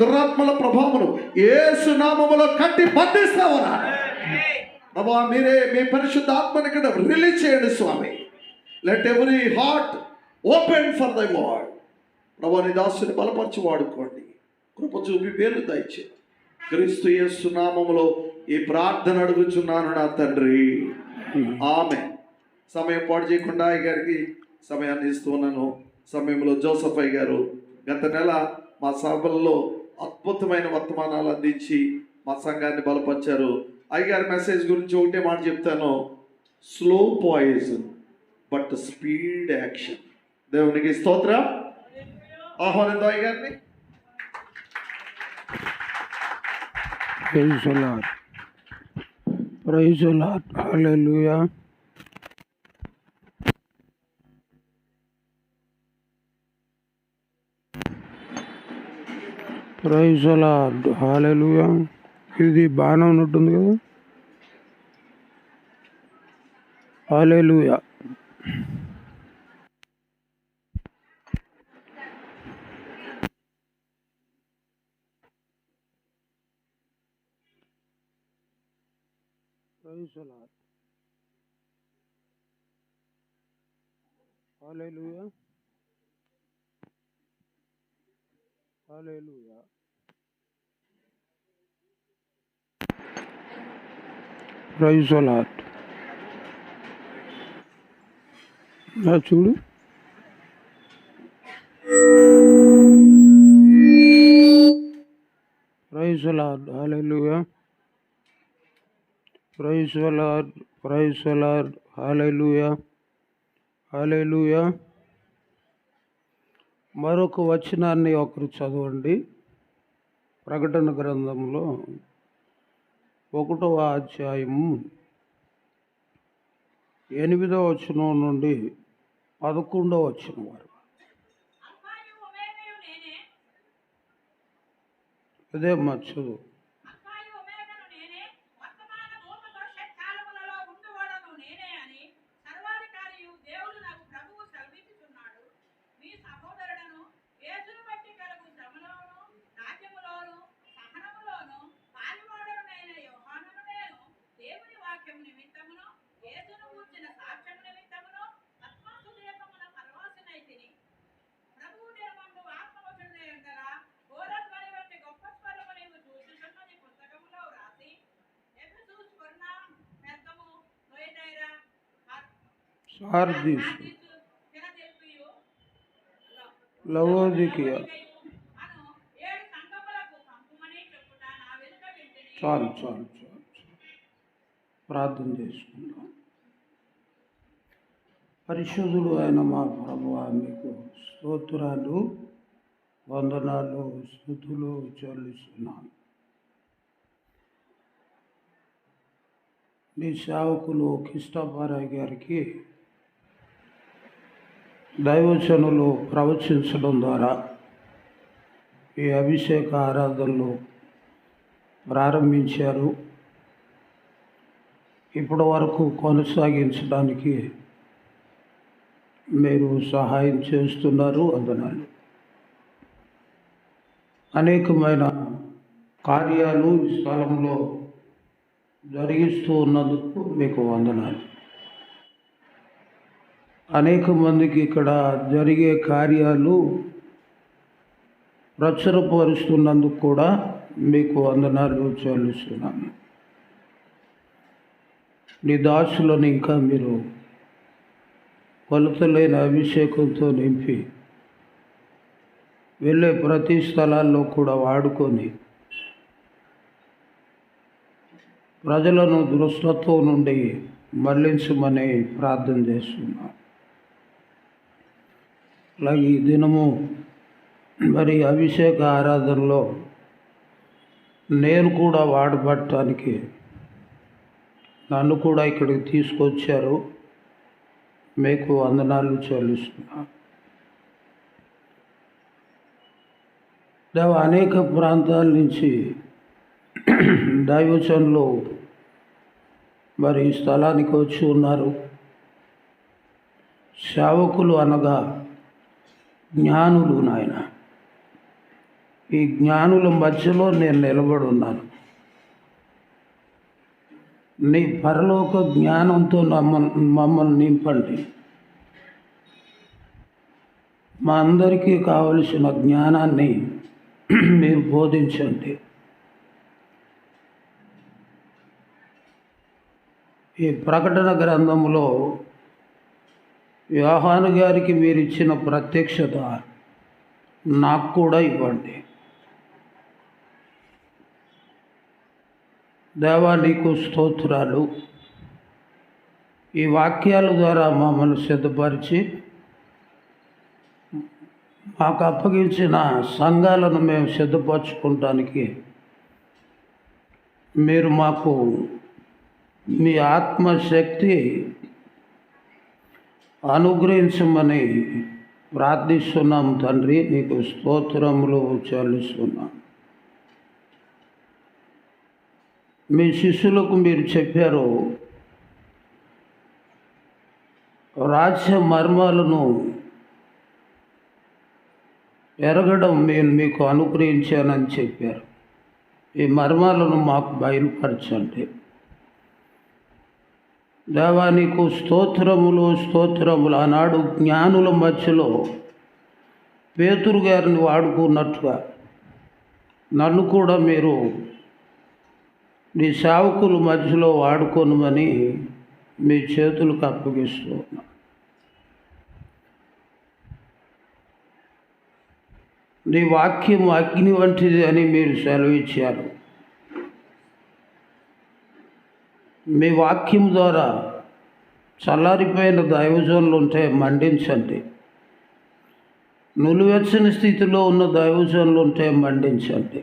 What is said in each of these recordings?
దురాత్మల ప్రభావమును యేసు నామములో కట్టి బంధిస్తా ఉన్నారు. ప్రభా మీరే మీ పరిశుద్ధ ఆత్మని ఇక్కడ రిలీజ్ చేయండి స్వామి. Let every heart open for thy word. ప్రభా నీ దాసుని బలపరిచి వాడుకోండి, కృప చూపి వేలు దయచేయండి. క్రీస్తు యేసు నామములో ఈ ప్రార్థన అడుగుచున్నాను నా తండ్రి, ఆమేన్. సమయం పాడు చేయకుండా అయ్య గారికి సమయాన్ని ఇస్తూ ఉన్నాను. సమయంలో జోసఫ్ అయ్య గారు గత నెల మా సభల్లో అద్భుతమైన వర్తమానాలు అందించి మా సంఘాన్ని బలపరిచారు. అయ్యగారి మెసేజ్ గురించి ఒకటే మాట చెప్తాను, slow poison but speed action. దేవునికి స్తోత్రం. ఆహ్వానిద్దాం అయ్యగారిని. Praise the Lord. Praise the Lord. Hallelujah. Praise the Lord. Hallelujah. ఇది బాగానే ఉన్నట్టుంది కదా. Hallelujah. Praise the Lord. Hallelujah. Hallelujah. Praise the Lord. చూడు, Praise the Lord. Hallelujah. Praise the Lord. Praise the Lord. Hallelujah. Hallelujah. మరొక వచనాన్ని ఒకరు చదవండి. ప్రకటన గ్రంథంలో 1వ అధ్యాయము 8వ వచనం నుండి 11వ వచనం వరకు. అదే చదువు. సార్దీస్, లవోదికియా. చాలు చాలు చాలు ప్రార్థన చేసుకుందాం. పరిశుద్ధుడు అయిన మా ప్రభువా, మీకు స్తోత్రాలు, వందనాలు, స్తుతులు చెల్లిస్తున్నాను. మీ సేవకులు కిష్టపారాయ్ గారికి దైవజనులు ప్రవచించడం ద్వారా ఈ అభిషేక ఆరాధనలు ప్రారంభించారు. ఇప్పటి వరకు కొనసాగించడానికి మీరు సహాయం చేస్తున్నారు. వందనాలు. అనేకమైన కార్యాలు ఈ స్థలంలో జరిగిస్తూ ఉన్నందుకు మీకు వందనాలు. అనేక మందికి ఇక్కడ జరిగే కార్యాలు ప్రచురపరుస్తున్నందుకు కూడా మీకు వందనాలు చెల్లిస్తున్నాను. నీ దాసులను ఇంకా మీరు కొలతలేని అభిషేకంతో నింపి వెళ్ళే ప్రతి స్థలాల్లో కూడా వాడుకొని ప్రజలను దురస్తత్వం నుండి మళ్లించమని ప్రార్థన చేస్తున్నాం. అలాగే ఈ దినము మరి అభిషేక ఆరాధనలో నేను కూడా వాడబడటానికి నన్ను కూడా ఇక్కడికి తీసుకొచ్చారు. మీకు వందనాలు చెల్లిస్తున్నాను. అనేక ప్రాంతాల నుంచి దైవజనులు మరి ఈ స్థలానికి వచ్చి ఉన్నారు. సేవకులు అనగా జ్ఞానులు నాయన. ఈ జ్ఞానుల మధ్యలో నేను నిలబడి ఉన్నాను. నీ పరలోక జ్ఞానంతో మమ్మల్ని నింపండి. మా అందరికీ కావలసిన జ్ఞానాన్ని మీరు బోధించండి. ఈ ప్రకటన గ్రంథంలో యోహాను గారికి మీరు ఇచ్చిన ప్రత్యక్షత నాకు కూడా ఇవ్వండి. దేవా, నీకు స్తోత్రాలు. ఈ వాక్యాల ద్వారా మమ్మల్ని సిద్ధపరిచి మాకు అప్పగించిన సంఘాలను మేము సిద్ధపరచుకోవడానికి మీరు మాకు మీ ఆత్మశక్తి అనుగ్రహించమని ప్రార్థిస్తున్నాం తండ్రి. నీకు స్తోత్రములు చెల్లిస్తున్నాం. మీ శిష్యులకు మీరు చెప్పారు, రహస్య మర్మాలను ఎరగడం నేను మీకు అనుగ్రహించానని చెప్పారు. ఈ మర్మాలను మాకు బయలుపరచండి. దేవా, నీకు స్తోత్రములు స్తోత్రములు. ఆనాడు జ్ఞానుల మధ్యలో పేతురు గారిని వాడుకున్నట్టుగా నన్ను కూడా మీరు నీ సేవకుల మధ్యలో వాడుకోనమని మీ చేతులకు అప్పగిస్తున్నా. నీ వాక్యం అగ్ని వంటిది అని మీరు సెలవిచ్చారు. మీ వాక్యం ద్వారా చల్లారిపోయిన దైవజనులు ఉంటే మండించండి. నులివెచ్చని స్థితిలో ఉన్న దైవజనులు ఉంటే మండించండి.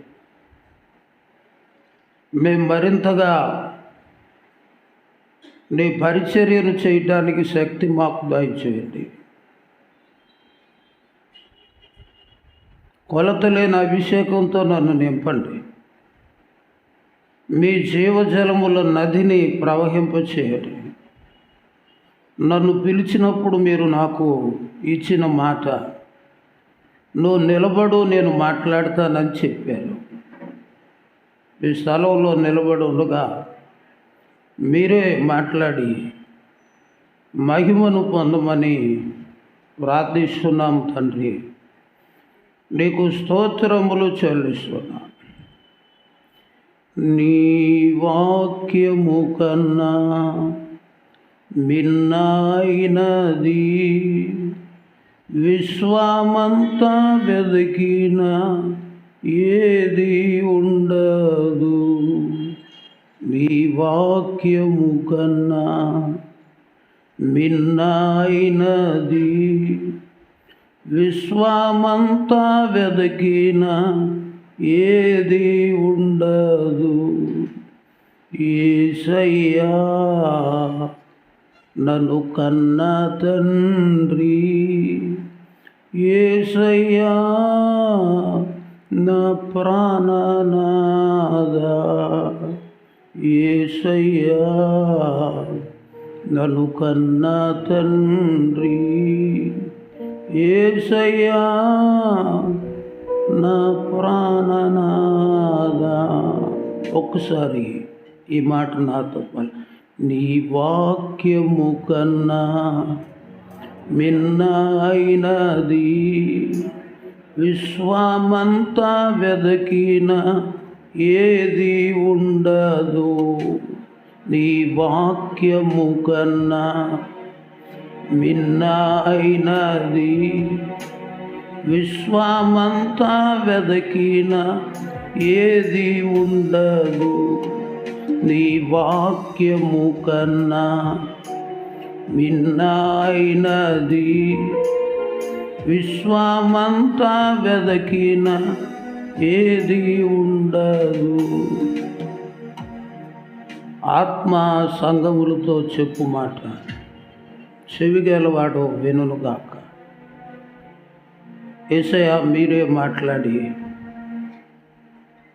మేము మరింతగా నీ పరిచర్యను చేయడానికి శక్తి మాకు దయచేయండి. కొలత లేని అభిషేకంతో నన్ను నింపండి. మీ జీవజలముల నదిని ప్రవహింపచేయండి. నన్ను పిలిచినప్పుడు మీరు నాకు ఇచ్చిన మాట, నువ్వు నిలబడు, నేను మాట్లాడతానని చెప్పారు. ఈ స్థలంలో నిలబడి ఉండగా మీరే మాట్లాడి మహిమను పొందమని ప్రార్థిస్తున్నాం తండ్రి. నీకు స్తోత్రములు చెల్లిస్తున్నా. నీ వాక్యము కన్నా మిన్నైనది విశ్వమంతా వెదికిన ఏది ఉండదు. నీ వాక్యము కన్నా మిన్నైనది విశ్వమంతా వెదికిన ఏది ఉండదు. యేసయ్యా నన్ను కన్న తండ్రి, యేసయ్యా నా ప్రాణనాథా, యేసయ్యా నన్ను కన్న తండ్రి, యేసయ్యా నా ప్రాణనాథా. ఒక్కసారి ఈ మాట నాతో నీ వాక్యము కన్నా మిన్నైనది విశ్వమంతా వెదకిన ఏది ఉండదు. నీ వాక్యము కన్నా మిన్నైనది విశ్వమంతా వెదకిన ఏది ఉండదు. నీ వాక్యము కన్నా మిన్నైనది విశ్వమంతా వెదకిన ఏది ఉండదు. ఆత్మ సంగములతో చెప్పు మాట చెవిగలవాడు వినుగాక. యేసయ్యా మీరే మాట్లాడి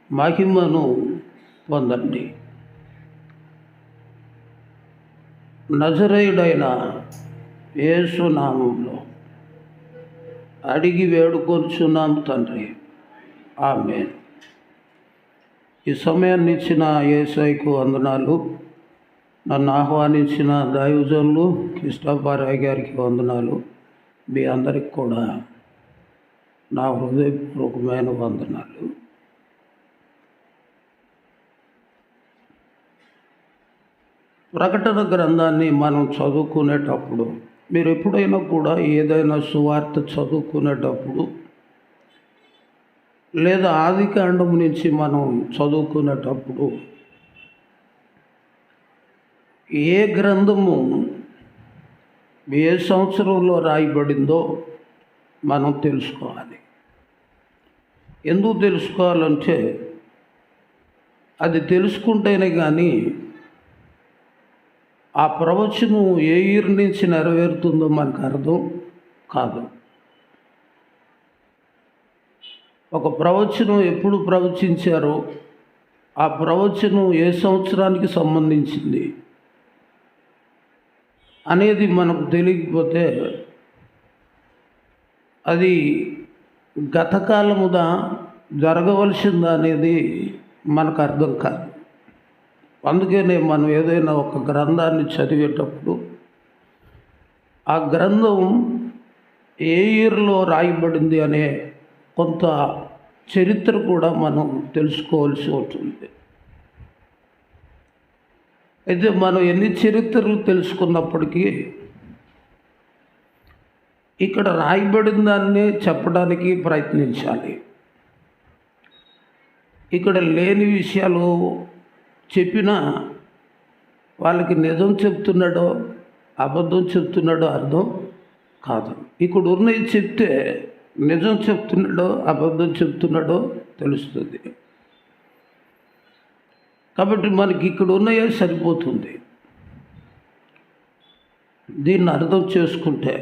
మహిమను పొందండి. నజరేయుడైన యేసు నామములో అడిగి వేడుకొనుచున్నాం తండ్రి. ఆమేన్. ఈ సమయాన్ని ఇచ్చిన యేసయ్యకు వందనాలు. నన్ను ఆహ్వానించిన దైవజనులు కృష్ణపారాయ్ గారికి వందనాలు. మీ అందరికి కూడా నా హృదయపూర్వకమైన వందనాలు. ప్రకటన గ్రంథాన్ని మనం చదువుకునేటప్పుడు, మీరు ఎప్పుడైనా కూడా ఏదైనా సువార్త చదువుకునేటప్పుడు లేదా ఆదికాండం నుంచి మనం చదువుకునేటప్పుడు ఏ గ్రంథము ఏ సంవత్సరంలో రాయబడిందో మనం తెలుసుకోవాలి. ఎందుకు తెలుసుకోవాలంటే అది తెలుసుకుంటేనే కానీ ఆ ప్రవచనం ఏ ఇయర్ నుంచి నెరవేరుతుందో మనకు అర్థం కాదు. ఒక ప్రవచనం ఎప్పుడు ప్రవచించారో ఆ ప్రవచనం ఏ సంవత్సరానికి సంబంధించింది అనేది మనకు తెలియకపోతే అది గతకాలముదా జరగవలసిందా అనేది మనకు అర్థం కాదు. అందుకనే మనం ఏదైనా ఒక గ్రంథాన్ని చదివేటప్పుడు ఆ గ్రంథం ఏ ఇయర్లో రాయబడింది అనే కొంత చరిత్ర కూడా మనం తెలుసుకోవాల్సి ఉంటుంది. అయితే మనం ఎన్ని చరిత్రలు తెలుసుకున్నప్పటికీ ఇక్కడ రాయబడిన దాన్నే చెప్పడానికి ప్రయత్నించాలి. ఇక్కడ లేని విషయాలు చెప్పినా వాళ్ళకి నిజం చెప్తున్నాడో అబద్ధం చెప్తున్నాడో అర్థం కాదు. ఇక్కడ ఉన్నది చెప్తే నిజం చెప్తున్నాడో అబద్ధం చెప్తున్నాడో తెలుస్తుంది. కాబట్టి మనకి ఇక్కడ ఉన్నయే సరిపోతుంది. దీన్ని అర్థం చేసుకుంటే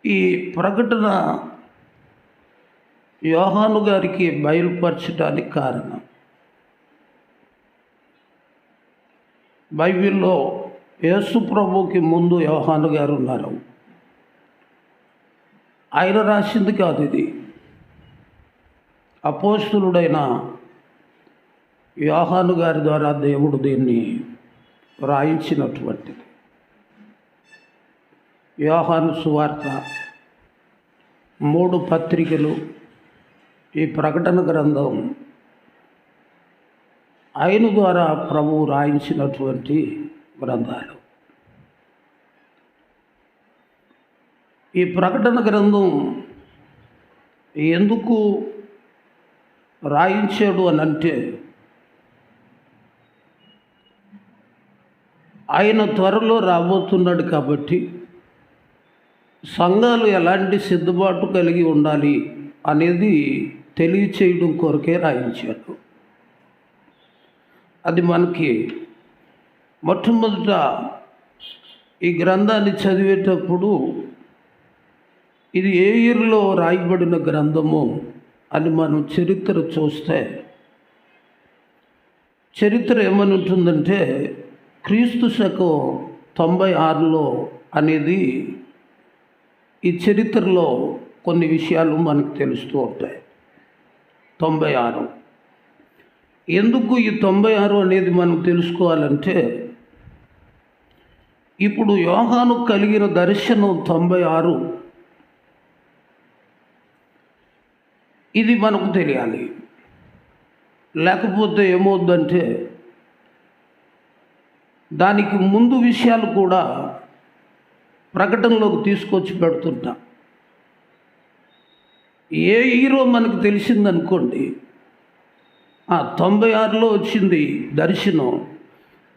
ఈ ప్రకటన యోహాను గారికి బయలుపరచడానికి కారణం, బైబిల్లో యేసు ప్రభువుకి ముందు యోహాను గారు ఉన్నారు. ఆయన రాసింది కాదు ఇది. అపోస్తలుడైన యోహాను గారి ద్వారా దేవుడు దీన్ని రాయించినటువంటిది. యోహాను సువార్త, 3 పత్రికలు, ఈ ప్రకటన గ్రంథం ఆయన ద్వారా ప్రభువు రాయించినటువంటి గ్రంథాలు. ఈ ప్రకటన గ్రంథం ఎందుకు రాయించాడు అని అంటే, ఆయన త్వరలో రాబోతున్నాడు కాబట్టి సంఘాలు ఎలాంటి సిద్ధపాటు కలిగి ఉండాలి అనేది తెలియచేయడం కొరకే రాయించాడు. అది మనకి మొట్టమొదట ఈ గ్రంథాన్ని చదివేటప్పుడు ఇది ఏ ఇయర్లో రాయబడిన గ్రంథము అని మనం చరిత్ర చూస్తే, చరిత్ర ఏమని ఉంటుందంటే క్రీస్తు శకం 96లో అనేది ఈ చరిత్రలో కొన్ని విషయాలు మనకు తెలుస్తూ ఉంటాయి. 96 ఎందుకు ఈ 96 అనేది మనం తెలుసుకోవాలంటే, ఇప్పుడు యోహాను కలిగిన దర్శనం 96 ఇది మనకు తెలియాలి. లేకపోతే ఏమవుద్దంటే దానికి ముందు విషయాలు కూడా ప్రకటనలోకి తీసుకొచ్చి పెడుతుంటాం. ఏ హీరో మనకు తెలిసిందనుకోండి, 96లో వచ్చింది దర్శనం,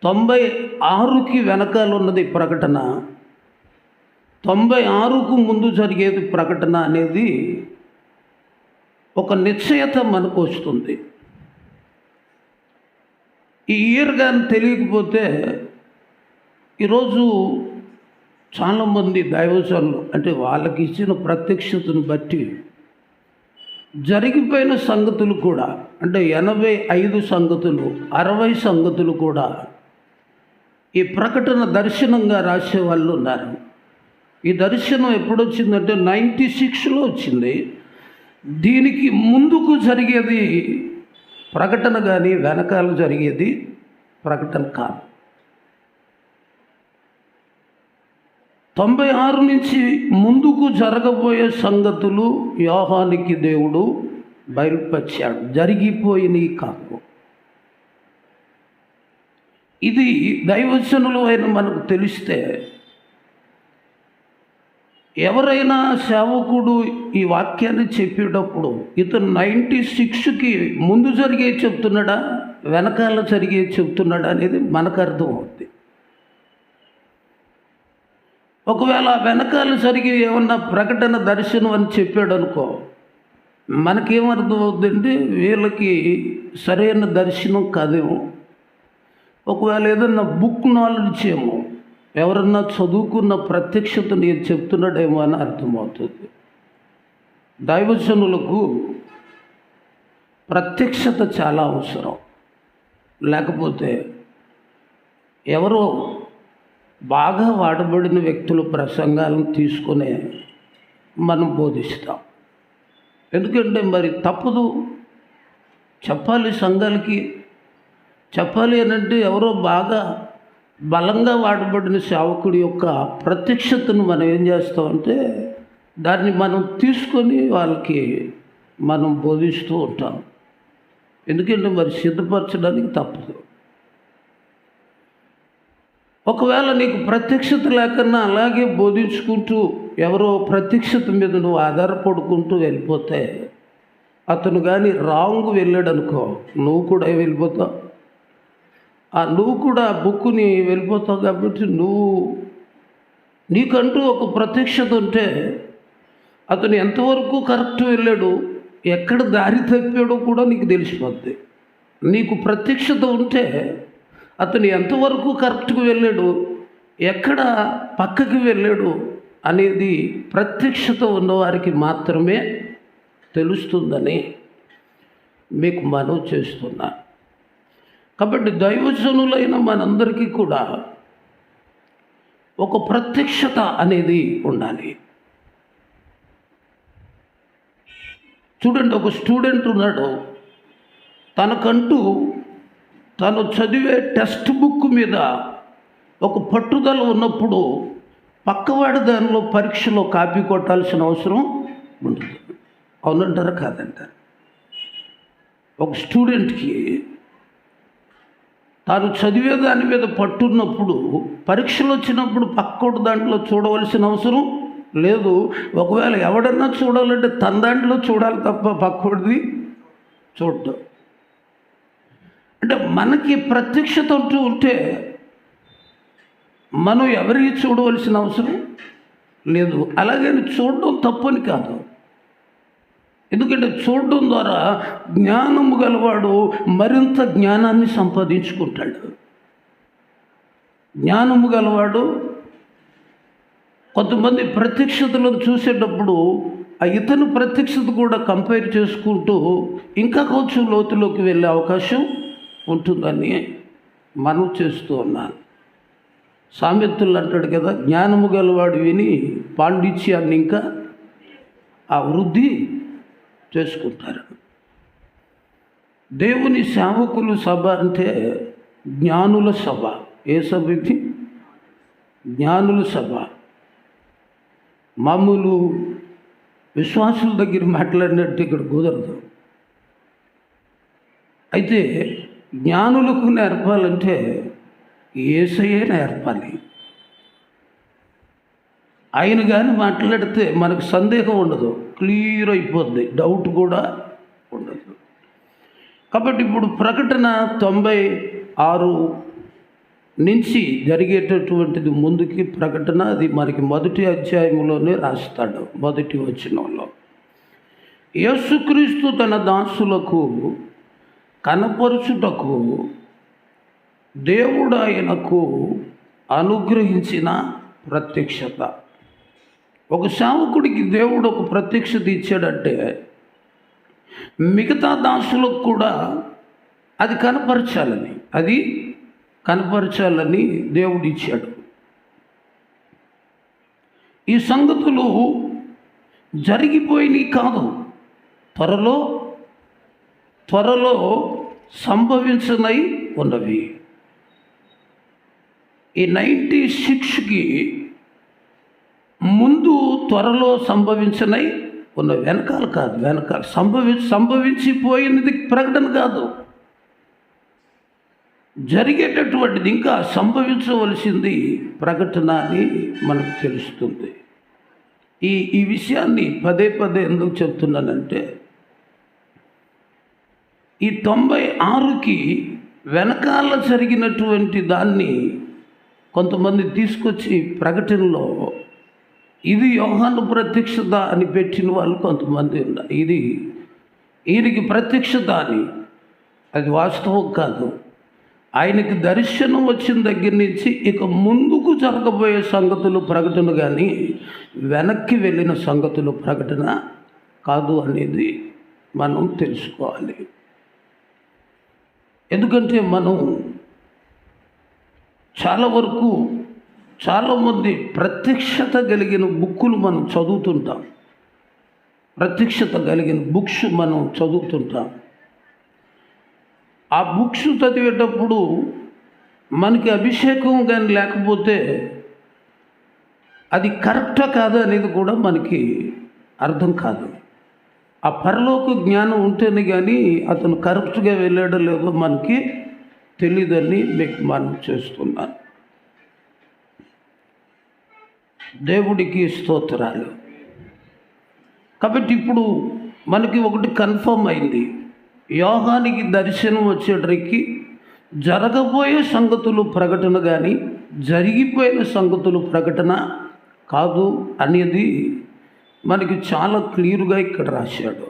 96కి వెనకాల ఉన్నది ప్రకటన, 96కు ముందు జరిగేది ప్రకటన అనేది ఒక నిశ్చయత మనకు వస్తుంది. ఈ ఇయర్ కానీ తెలియకపోతే ఈరోజు చాలామంది దైవజనులు అంటే వాళ్ళకి ఇచ్చిన ప్రత్యక్షతను బట్టి జరిగిపోయిన సంగతులు కూడా, అంటే 85 సంగతులు 60 సంగతులు కూడా ఈ ప్రకటన దర్శనంగా రాసే వాళ్ళు ఉన్నారు. ఈ దర్శనం ఎప్పుడు వచ్చిందంటే 96లో వచ్చింది. దీనికి ముందుకు జరిగేది ప్రకటన, కానీ వెనకాల జరిగేది ప్రకటన కాదు. 96 నుంచి ముందుకు జరగబోయే సంగతులు యోహానికి దేవుడు బయలుపరిచాడు, జరిగిపోయినవి కాదు. ఇది దైవజనులు అయిన మనకు తెలిస్తే, ఎవరైనా సేవకుడు ఈ వాక్యాన్ని చెప్పేటప్పుడు ఇతను 96కి ముందు జరిగే చెప్తున్నాడా, వెనకాల జరిగే చెప్తున్నాడా అనేది మనకు అర్థం అవుతుంది. ఒకవేళ వెనకాల జరిగి ఏమన్నా ప్రకటన దర్శనం అని చెప్పాడు అనుకో, మనకేమర్థం అవుతుందంటే వీళ్ళకి సరైన దర్శనం కాదేమో. ఒకవేళ ఏదన్నా బుక్ నాలెడ్జ్ ఏమో, ఎవరన్నా చదువుకున్న ప్రత్యక్షత నేను చెప్తున్నాడేమో అని అర్థమవుతుంది. దైవజనులకు ప్రత్యక్షత చాలా అవసరం. లేకపోతే ఎవరో బాగా వాడబడిన వ్యక్తుల ప్రసంగాలను తీసుకునే మనం బోధిస్తాం. ఎందుకంటే మరి తప్పదు, చెప్పాలి, సంఘాలకి చెప్పాలి అని అంటే ఎవరో బాగా బలంగా వాడబడిన సేవకుడి యొక్క ప్రత్యక్షతను మనం ఏం చేస్తామంటే దాన్ని మనం తీసుకొని వాళ్ళకి మనం బోధిస్తూ ఉంటాం. ఎందుకంటే మరి సిద్ధపరచడానికి తప్పదు. ఒకవేళ నీకు ప్రత్యక్షత లేకన్నా అలాగే బోధించుకుంటూ ఎవరో ప్రత్యక్షత మీద నువ్వు ఆధారపడుకుంటూ వెళ్ళిపోతే, అతను కానీ రాంగ్ వెళ్ళాడు అనుకో, నువ్వు కూడా వెళ్ళిపోతావు. నువ్వు కూడా బుక్కుని వెళ్ళిపోతావు. కాబట్టి నీకంటూ ఒక ప్రత్యక్షత ఉంటే అతను ఎంతవరకు కరెక్ట్ వెళ్ళాడు, ఎక్కడ దారి తప్పాడో కూడా నీకు తెలిసిపోద్ది. నీకు ప్రత్యక్షత ఉంటే అతను ఎంతవరకు కరెక్ట్గా వెళ్ళాడు, ఎక్కడ పక్కకి వెళ్ళాడు అనేది ప్రత్యక్షత ఉన్నవారికి మాత్రమే తెలుస్తుందని మీకు మనవి చేస్తున్నా. కాబట్టి దైవజనులైన మనందరికీ కూడా ఒక ప్రత్యక్షత అనేది ఉండాలి. చూడండి, ఒక స్టూడెంట్ ఉన్నాడు, తనకంటూ తను చదివే టెక్స్ట్ బుక్ మీద ఒక పట్టుదల ఉన్నప్పుడు పక్కవాడి దానిలో పరీక్షలో కాపీ కొట్టాల్సిన అవసరం ఉంటుంది. అవునంటారా కాదంటారు? ఒక స్టూడెంట్కి తాను చదివే దాని మీద పట్టున్నప్పుడు పరీక్షలు వచ్చినప్పుడు పక్కోటి దాంట్లో చూడవలసిన అవసరం లేదు. ఒకవేళ ఎవడన్నా చూడాలంటే తన దాంట్లో చూడాలి తప్ప పక్కోడిది చూడటం. అంటే మనకి ప్రత్యక్షత అంటూ ఉంటే మనం ఎవరికి చూడవలసిన అవసరం లేదు. అలాగని చూడడం తప్పని కాదు. ఎందుకంటే చూడడం ద్వారా జ్ఞానము గలవాడు మరింత జ్ఞానాన్ని సంపాదించుకుంటాడు. జ్ఞానము గలవాడు కొంతమంది ప్రత్యక్షతలను చూసేటప్పుడు ఆ ఇతను ప్రత్యక్షత కూడా కంపేర్ చేసుకుంటూ ఇంకా కొంచెం లోతులోకి వెళ్ళే అవకాశం ఉంటుందని మనం చేస్తూ ఉన్నాను. సామెతలు అంటాడు కదా, జ్ఞానము గలవాడు విని పాండిత్యాన్ని ఇంకా ఆ వృద్ధి చేసుకుంటారు. దేవుని సేవకులు సభ అంటే జ్ఞానుల సభ. ఏ సభ ఇది? జ్ఞానుల సభ. మామూలు విశ్వాసుల దగ్గర మాట్లాడినట్టు ఇక్కడ కుదరదు. అయితే జ్ఞానులకు నేర్పాలంటే యేసయ్యే నేర్పాలి. ఆయన కానీ మాట్లాడితే మనకు సందేహం ఉండదు, క్లియర్ అయిపోద్ది, డౌట్ కూడా ఉండదు. కాబట్టి ఇప్పుడు ప్రకటన 96 నుంచి జరిగేటటువంటిది ముందుకి ప్రకటన, అది మనకి మొదటి అధ్యాయంలోనే రాస్తాడు. మొదటి వచనంలో యేసుక్రీస్తు తన దాసులకు కనపరుచుటకు దేవుడు ఆయనకు అనుగ్రహించిన ప్రత్యక్షత. ఒక సేవకుడికి దేవుడు ఒక ప్రత్యక్షత ఇచ్చాడంటే మిగతా దాసులకు కూడా అది కనపరచాలని దేవుడు ఇచ్చాడు. ఈ సంగతులు జరిగిపోయినవి కాదు, త్వరలో సంభవించనై ఉన్నవి. ఈ 96కి ముందు త్వరలో సంభవించనై ఉన్నవి. వెనకాల సంభవించిపోయినది ప్రకటన కాదు, జరిగేటటువంటిది ఇంకా సంభవించవలసింది ప్రకటన అని మనకు తెలుస్తుంది. ఈ విషయాన్ని పదే ఎందుకు చెప్తున్నానంటే, ఈ 96కి వెనకాల జరిగినటువంటి దాన్ని కొంతమంది తీసుకొచ్చి ప్రకటనలో ఇది యోహాను ప్రత్యక్షత అని పెట్టిన వాళ్ళు కొంతమంది ఉన్నారు. ఈయనకి ప్రత్యక్షత అని, అది వాస్తవం కాదు. ఆయనకి దర్శనం వచ్చిన దగ్గర నుంచి ఇక ముందుకు జరగబోయే సంగతులు ప్రకటన కానీ వెనక్కి వెళ్ళిన సంగతులు ప్రకటన కాదు అనేది మనం తెలుసుకోవాలి. ఎందుకంటే మనం చాలామంది ప్రత్యక్షత కలిగిన బుక్కులు మనం చదువుతుంటాం, ప్రత్యక్షత కలిగిన బుక్స్ మనం చదువుతుంటాం. ఆ బుక్స్ చదివేటప్పుడు మనకి అభిషేకం కానీ లేకపోతే అది కరెక్టా కాదా అనేది కూడా మనకి అర్థం కాదు. ఆ పరలోక జ్ఞానం ఉంటేనే కానీ అతను కరెక్ట్గా వెళ్ళాడో లేదో మనకి తెలియదని మీకు మనం చేస్తున్నాను. దేవుడికి స్తోత్రాలు. కాబట్టి ఇప్పుడు మనకి ఒకటి కన్ఫర్మ్ అయింది, యోహానికి దర్శనం వచ్చేటరికి జరగబోయే సంగతులు ప్రకటన కానీ జరిగిపోయిన సంగతులు ప్రకటన కాదు అనేది మనకి చాలా క్లియర్గా ఇక్కడ రాశాడు.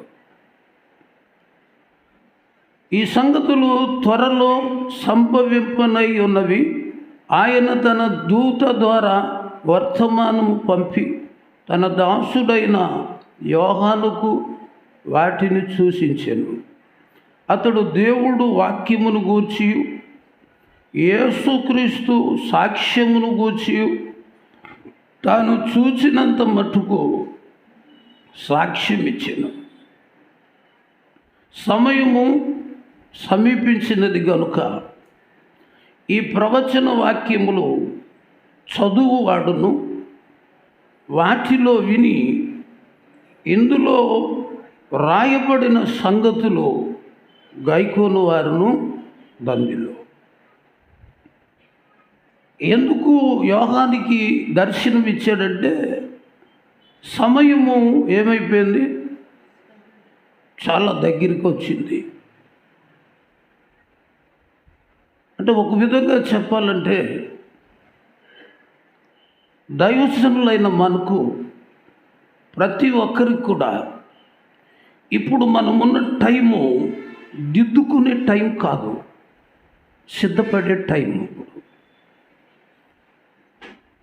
ఈ సంగతులు త్వరలో సంభవింపనై ఉన్నవి. ఆయన తన దూత ద్వారా వర్తమానము పంపి తన దాసుడైన యోహానుకు వాటిని సూచించెను. అతడు దేవుడు వాక్యమును గూర్చి యేసుక్రీస్తు సాక్ష్యమును గూర్చి తాను చూచినంత మట్టుకు సాక్ష్యం ఇచ్చెను. సమయము సమీపించినది గనుక ఈ ప్రవచన వాక్యములు చదువువాడును వాటిలో విని ఇందులో రాయబడిన సంగతులు గైకోను వారును ధన్యులు. ఎందుకు యోహానికి దర్శనం ఇచ్చాడంటే, సమయము ఏమైపోయింది, చాలా దగ్గరికి వచ్చింది. అంటే ఒక విధంగా చెప్పాలంటే దైవజనులైన మనకు ప్రతి ఒక్కరికి కూడా ఇప్పుడు మనమున్న టైము దిద్దుకునే టైం కాదు, సిద్ధపడే టైం.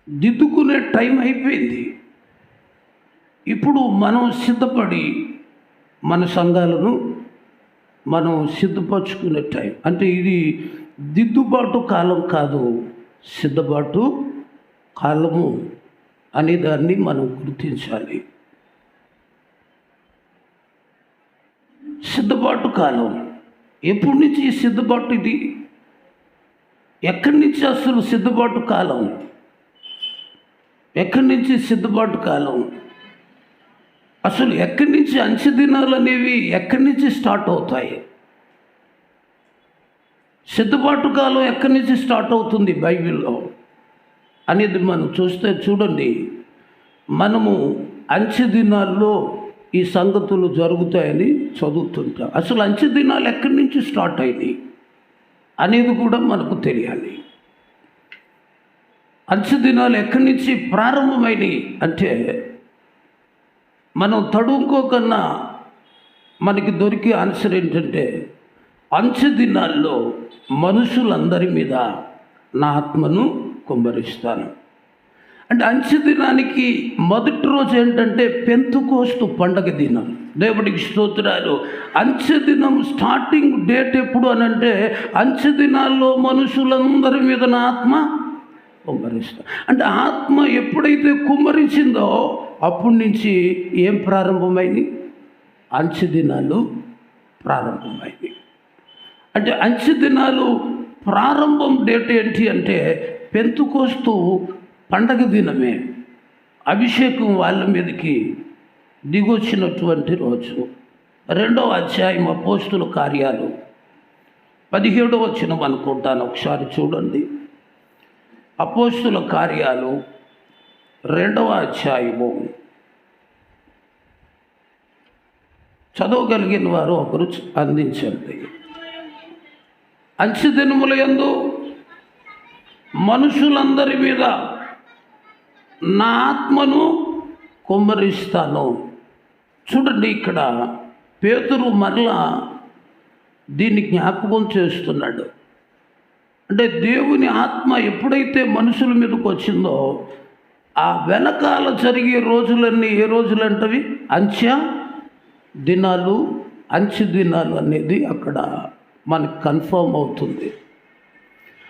దిద్దుకునే టైం అయిపోయింది. ఇప్పుడు మనం సిద్ధపడి మన సంఘాలను మనం సిద్ధపరచుకునే టైం. అంటే ఇది దిద్దుబాటు కాలం కాదు, సిద్ధపాటు కాలము అనే దాన్ని మనం గుర్తించాలి. సిద్ధపాటు కాలం ఎప్పటి నుంచి సిద్ధపాటు? ఇది ఎక్కడి నుంచి అసలు సిద్ధపాటు కాలం? ఎక్కడి నుంచి సిద్ధపాటు కాలం? అసలు ఎక్కడి నుంచి అంచె దినాలు అనేవి ఎక్కడి నుంచి స్టార్ట్ అవుతాయి? సిద్ధపాటు కాలం ఎక్కడి నుంచి స్టార్ట్ అవుతుంది బైబిల్లో అనేది మనం చూస్తే చూడండి. మనము అంచె దినాల్లో ఈ సంగతులు జరుగుతాయని చదువుతుంటాం. అసలు అంచె దినాలు ఎక్కడి నుంచి స్టార్ట్ అయినాయి అనేది కూడా మనకు తెలియాలి. అంచె దినాలు ఎక్కడి నుంచి ప్రారంభమైనవి అంటే మనం తడుముకోకన్నా మనకి దొరికే ఆన్సర్ ఏంటంటే, అంచె దినాల్లో మనుషులందరి మీద నా ఆత్మను కుమ్మరిస్తాను. అంటే అంచె దినానికి మొదటి రోజు ఏంటంటే పెంతెకోస్తు పండగ దినం. దేవుడికి స్తోత్రాలు. అంచె దినం స్టార్టింగ్ డేట్ ఎప్పుడు అని అంటే, అంచె దినాల్లో మనుషులందరి మీద నా ఆత్మ కుమ్మరిస్తా. అంటే ఆత్మ ఎప్పుడైతే కుమ్మరించిందో అప్పటి నుంచి ఏం ప్రారంభమైంది? అంచె దినాలు ప్రారంభమైంది. అంటే అంచె దినాలు ప్రారంభం డేట్ ఏంటి అంటే పెంతుకోస్తు పండగ దినమే, అభిషేకం వాళ్ళ మీదకి దిగొచ్చినటువంటి రోజు. 2వ అధ్యాయం అపోస్తుల కార్యాలు 17వ వచనం అనుకుంటాను, ఒకసారి చూడండి. అపోస్తుల కార్యాలు 2వ అధ్యాయము. చదవగలిగిన వారు ఒకరు అందించండి. అంచె దినముల యందు మనుషులందరి మీద నా ఆత్మను కుమ్మరిస్తాను. చూడండి, ఇక్కడ పేతురు మరలా దీన్ని జ్ఞాపకం చేస్తున్నాడు. అంటే దేవుని ఆత్మ ఎప్పుడైతే మనుషుల మీదకి వచ్చిందో ఆ వెనకాల జరిగే రోజులన్నీ ఏ రోజులు అంటవి? అంచె దినాలు. అంచె దినాలు అనేది అక్కడ మనకు కన్ఫర్మ్ అవుతుంది.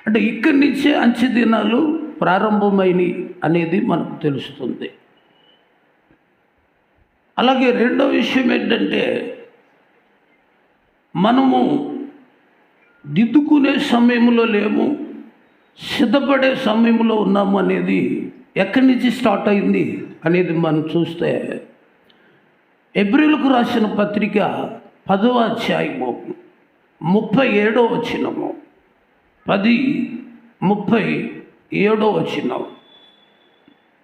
అంటే ఇక్కడి నుంచే అంచె దినాలు ప్రారంభమైనవి అనేది మనకు తెలుస్తుంది. అలాగే రెండో విషయం ఏంటంటే మనము దిద్దుకునే సమయంలో లేము, సిద్ధపడే సమయంలో ఉన్నాము అనేది ఎక్కడి నుంచి స్టార్ట్ అయింది అనేది మనం చూస్తే హెబ్రీయులకు రాసిన పత్రిక 10వ అధ్యాయము 37వ వచనము, 10:37 వచనం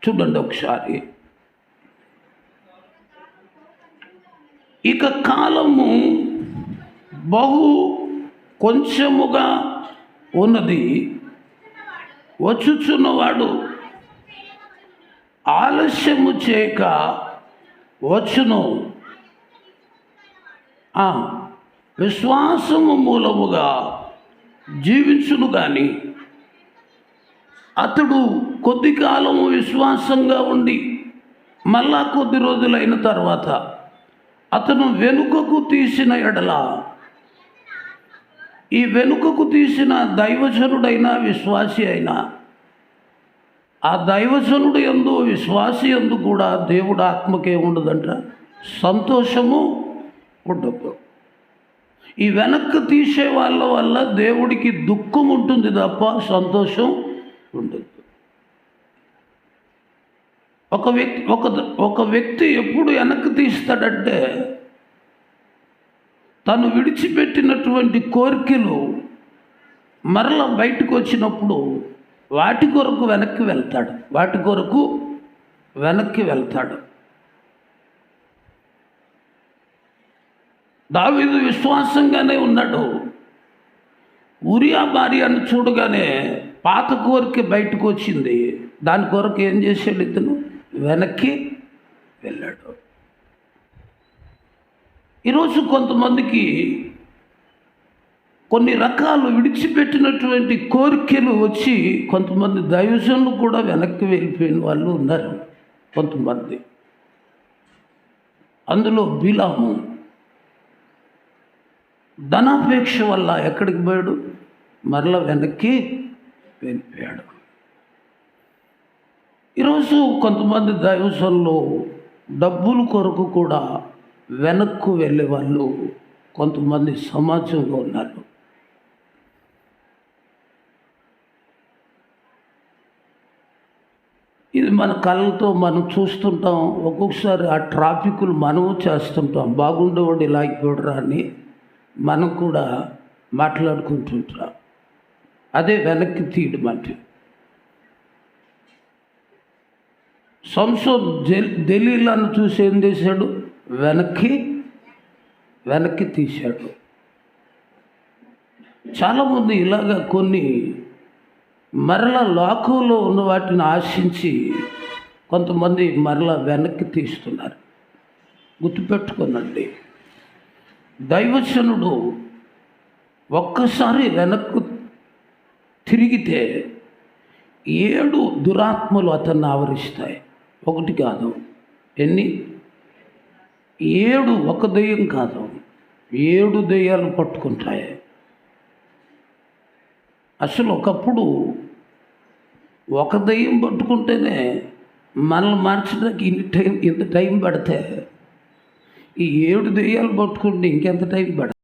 చూడండి ఒకసారి. ఇక కాలము బహు కొంచెముగా ఉన్నది, వచ్చుచున్నవాడు ఆలస్యము చేయక వచ్చును. విశ్వాసము మూలముగా జీవించును కానీ అతడు కొద్ది కాలము విశ్వాసంగా ఉండి మళ్ళా కొద్ది రోజులైన తర్వాత అతను వెనుకకు తీసిన ఎడల, ఈ వెనుకకు తీసిన దైవజనుడైన విశ్వాసి అయినా ఆ దైవజనుడు యందు విశ్వాసి యందు కూడా దేవుడు ఆత్మకే ఉండదంట, సంతోషము ఉండదు. ఈ వెనక్కి తీసే వాళ్ళ వల్ల దేవుడికి దుఃఖం ఉంటుంది తప్ప సంతోషం ఉండదు. ఒక వ్యక్తి ఎప్పుడు వెనక్కి తీస్తాడంటే తను విడిచిపెట్టినటువంటి కోరికలు మరల బయటకు వచ్చినప్పుడు వాటి కొరకు వెనక్కి వెళ్తాడు. దావీదు విశ్వాసంగానే ఉన్నాడు. ఉరియా భార్యను చూడగానే పాత కోరిక బయటకు వచ్చింది, దాని కొరకు ఏం చేశాడు? ఇతను వెనక్కి వెళ్ళాడు. ఈరోజు కొంతమందికి కొన్ని రకాలు విడిచిపెట్టినటువంటి కోరికలు వచ్చి కొంతమంది దైవజనులు కూడా వెనక్కి వెళ్ళిపోయిన వాళ్ళు ఉన్నారు కొంతమంది. అందులో బిలాము ధనాపేక్ష వల్ల ఎక్కడికి పోయాడు? మరలా వెనక్కి వెళ్ళిపోయాడు. ఈరోజు కొంతమంది దైవజనులు డబ్బుల కొరకు కూడా వెనక్కు వెళ్ళే వాళ్ళు కొంతమంది సమాజంలో ఉన్నారు. ఇది మన కళ్ళతో మనం చూస్తుంటాం. ఒక్కొక్కసారి ఆ ట్రాఫిక్లు మనము చేస్తుంటాం, బాగుండేవాడు ఇలా అయిపోడరా అని మనం కూడా మాట్లాడుకుంటుంటాం. అదే వెనక్కి తీయడం అంటే. సంసోన్ దెలీలాను చూసి ఏం చేశాడు? వెనక్కి తీశాడు. చాలామంది ఇలాగా కొన్ని మరలా లోకంలో ఉన్న వాటిని ఆశించి కొంతమంది మరలా వెనక్కి తీస్తున్నారు. గుర్తుపెట్టుకోనండి, దైవజనుడు ఒక్కసారి వెనక్కు తిరిగితే 7 దురాత్మలు అతన్ని ఆవరిస్తాయి. ఒకటి కాదు, ఎన్ని? 7. ఒక దెయ్యం కాదు, 7 దెయ్యాలు పట్టుకుంటాయి. అసలు ఒకప్పుడు ఒక దెయ్యం పట్టుకుంటేనే మనల్ని మార్చడానికి ఇంత టైం పడితే ఈ 7 దెయ్యాలు పట్టుకుంటే ఇంకెంత టైం పడుతుంది?